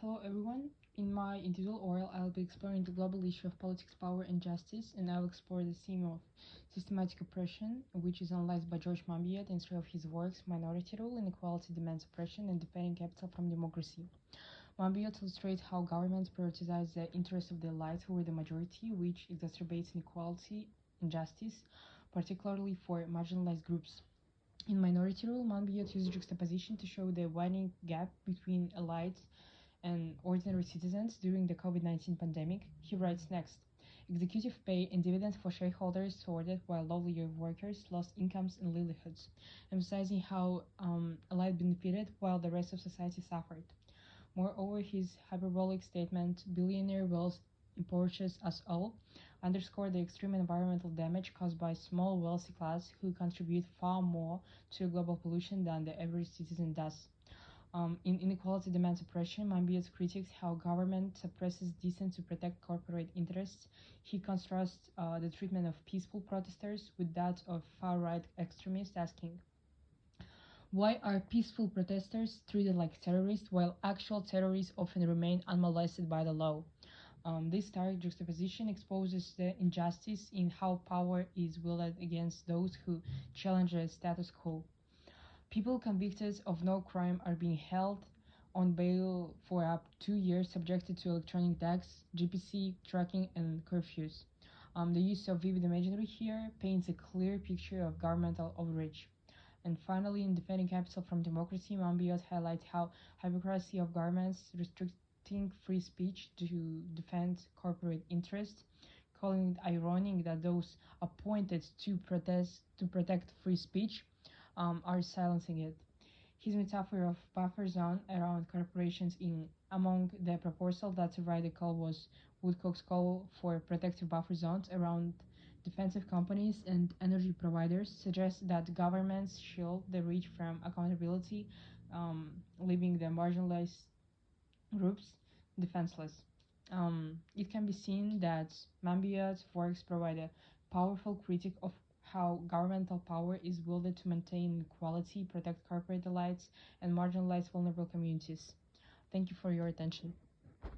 Hello everyone. In my individual oral, I'll be exploring the global issue of politics, power, and justice, and I'll explore the theme of systematic oppression, which is analyzed by George Monbiot in three of his works: Minority Rule, Inequality Demands Oppression, and Defending Capital from Democracy. Monbiot illustrates how governments prioritize the interests of the elite over the majority, which exacerbates inequality and injustice, particularly for marginalized groups. In Minority Rule, Monbiot uses juxtaposition to show the widening gap between elites and ordinary citizens during the COVID-19 pandemic. He writes next: executive pay and dividends for shareholders soared while lowlier workers lost incomes and livelihoods, emphasizing how elite benefited while the rest of society suffered. Moreover, his hyperbolic statement, billionaire wealth impoverishes us all, underscored the extreme environmental damage caused by small wealthy class who contribute far more to global pollution than the average citizen does. In Inequality Demands Oppression, Monbiot critiques how government suppresses dissent to protect corporate interests. He contrasts the treatment of peaceful protesters with that of far-right extremists, asking, why are peaceful protesters treated like terrorists while actual terrorists often remain unmolested by the law? This stark juxtaposition exposes the injustice in how power is wielded against those who challenge the status quo. People convicted of no crime are being held on bail for up to 2 years, subjected to electronic tags, GPC tracking, and curfews. The use of vivid imagery here paints a clear picture of governmental overreach. And finally, in Defending Capital from Democracy, Monbiot highlights how hypocrisy of governments restricting free speech to defend corporate interests, calling it ironic that those appointed to protect free speech are silencing it. His metaphor of buffer zone around corporations in among the proposal that survived the call was Woodcock's call for protective buffer zones around defensive companies and energy providers suggests that governments shield the rich from accountability, leaving the marginalized groups defenseless. It can be seen that Monbiot's works provide a powerful critique of how governmental power is wielded to maintain equality, protect corporate elites, and marginalize vulnerable communities. Thank you for your attention.